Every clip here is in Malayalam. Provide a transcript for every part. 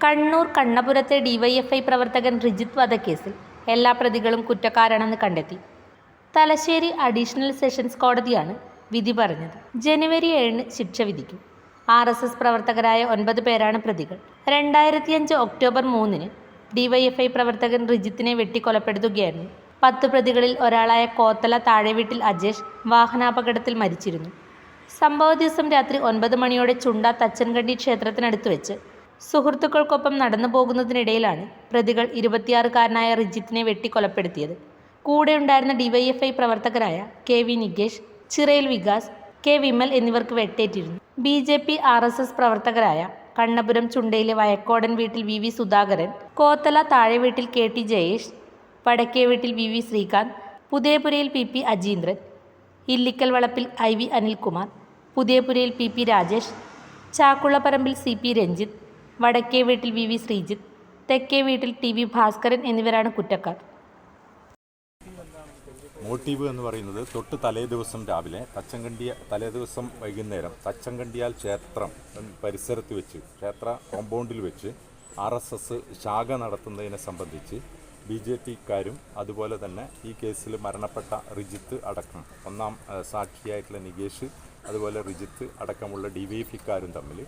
കണ്ണൂർ കണ്ണപുരത്തെ ഡിവൈഎഫ്ഐ പ്രവർത്തകൻ റിജിത്ത് വധക്കേസിൽ എല്ലാ പ്രതികളും കുറ്റക്കാരാണെന്ന് കണ്ടെത്തി. തലശ്ശേരി അഡീഷണൽ സെഷൻസ് കോടതിയാണ് വിധി പറഞ്ഞത്. ജനുവരി 7 ശിക്ഷ വിധിക്കും. RSS പ്രവർത്തകരായ 9 പേരാണ് പ്രതികൾ. 2005 ഒക്ടോബർ 3 ഡിവൈഎഫ്ഐ പ്രവർത്തകൻ റിജിത്തിനെ വെട്ടിക്കൊലപ്പെടുത്തുകയായിരുന്നു. 10 പ്രതികളിൽ ഒരാളായ കോത്തല താഴെവീട്ടിൽ അജേഷ് വാഹനാപകടത്തിൽ മരിച്ചിരുന്നു. സംഭവ ദിവസം രാത്രി 9 മണിയോടെ ചുണ്ട തച്ചൻകണ്ടി ക്ഷേത്രത്തിനടുത്ത് വെച്ച് സുഹൃത്തുക്കൾക്കൊപ്പം നടന്നു പോകുന്നതിനിടയിലാണ് പ്രതികൾ 26-കാരനായ റിജിത്തിനെ വെട്ടിക്കൊലപ്പെടുത്തിയത്. കൂടെയുണ്ടായിരുന്ന ഡിവൈഎഫ്ഐ പ്രവർത്തകരായ KV നികേഷ്, ചിറയിൽ വികാസ്, K വിമൽ എന്നിവർക്ക് വെട്ടേറ്റിരുന്നു. BJP RSS പ്രവർത്തകരായ കണ്ണപുരം ചുണ്ടയിലെ വയക്കോടൻ വീട്ടിൽ VV സുധാകരൻ, കോത്തല താഴെ വീട്ടിൽ KT ജയേഷ്, വടക്കേ വീട്ടിൽ VV ശ്രീകാന്ത്, പുതിയപുരയിൽ PP അജീന്ദ്രൻ, ഇല്ലിക്കൽ വളപ്പിൽ IV Anilkumar, പുതിയപുരയിൽ PP Rajesh, ചാക്കുളപ്പറമ്പിൽ CP Ranjith, വടക്കേ വീട്ടിൽ VV ശ്രീജിത്ത്, തെക്കേ വീട്ടിൽ TV ഭാസ്കരൻ എന്നിവരാണ് കുറ്റക്കാർ. മോട്ടീവ് എന്ന് പറയുന്നത് തൊട്ട് തലേദിവസം രാവിലെ തലേദിവസം വൈകുന്നേരം തച്ചങ്കണ്ടിയാൽ ക്ഷേത്രം പരിസരത്ത് വെച്ച്, ക്ഷേത്ര കോമ്പൗണ്ടിൽ വെച്ച് RSS ശാഖ നടത്തുന്നതിനെ സംബന്ധിച്ച് BJPക്കാരും അതുപോലെ തന്നെ ഈ കേസിൽ മരണപ്പെട്ട റിജിത്ത് അടക്കം ഒന്നാം സാക്ഷിയായിട്ടുള്ള നികേഷ്, അതുപോലെ റിജിത്ത് അടക്കമുള്ള DYFIക്കാരും തമ്മിൽ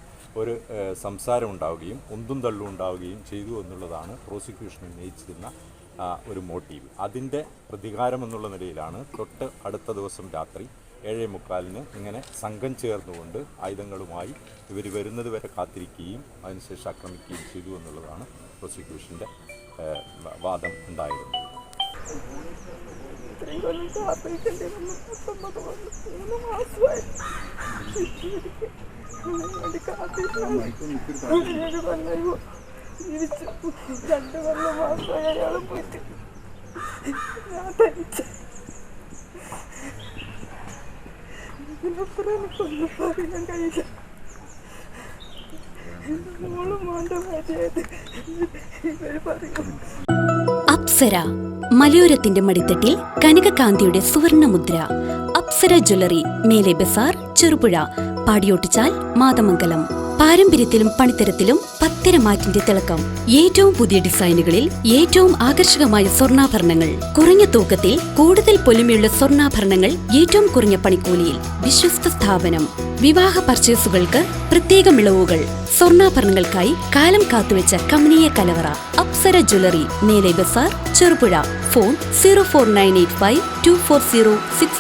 ഒരു സംസാരം ഉണ്ടാവുകയും ഉന്തും തള്ളും ഉണ്ടാവുകയും ചെയ്തു എന്നുള്ളതാണ് പ്രോസിക്യൂഷൻ ഉന്നയിച്ചിരുന്ന ഒരു മോട്ടീവ്. അതിൻ്റെ പ്രതികാരം എന്നുള്ള നിലയിലാണ് തൊട്ട് അടുത്ത ദിവസം രാത്രി 7:45 ഇങ്ങനെ സംഘം ചേർന്നുകൊണ്ട് ആയുധങ്ങളുമായി ഇവർ വരുന്നത് വരെ കാത്തിരിക്കുകയും അതിനുശേഷം ആക്രമിക്കുകയും ചെയ്തു എന്നുള്ളതാണ് പ്രോസിക്യൂഷൻ്റെ വാദം ഉണ്ടായിരുന്നത്. അപ്സര മലയോരത്തിന്റെ മടിത്തട്ടിൽ കനകകാന്തിയുടെ സുവർണമുദ്ര. അപ്സര ജ്വല്ലറി, മേലെ ബസാർ, ചെറുപുഴ, പാടിയോട്ടുചാൽ, മാതമംഗലം. പാരമ്പര്യത്തിലും പണിത്തരത്തിലും പത്തരമാറ്റിന്റെ തിളക്കം. ഏറ്റവും പുതിയ ഡിസൈനുകളിൽ ഏറ്റവും ആകർഷകമായ സ്വർണ്ണാഭരണങ്ങൾ. കുറഞ്ഞ തൂക്കത്തിൽ കൂടുതൽ പൊലിമയുള്ള സ്വർണ്ണാഭരണങ്ങൾ ഏറ്റവും കുറഞ്ഞ പണിക്കൂലിയിൽ. വിശ്വസ്ത സ്ഥാപനം. വിവാഹ പർച്ചേസുകൾക്ക് പ്രത്യേക ഇളവുകൾ. സ്വർണ്ണാഭരണങ്ങൾക്കായി കാലം കാത്തുവെച്ച കമനീയ കലവറ. അപ്സര ജ്വല്ലറി, മേലെ ബസാർ, ചെറുപുഴ. ഫോൺ 04985 24065.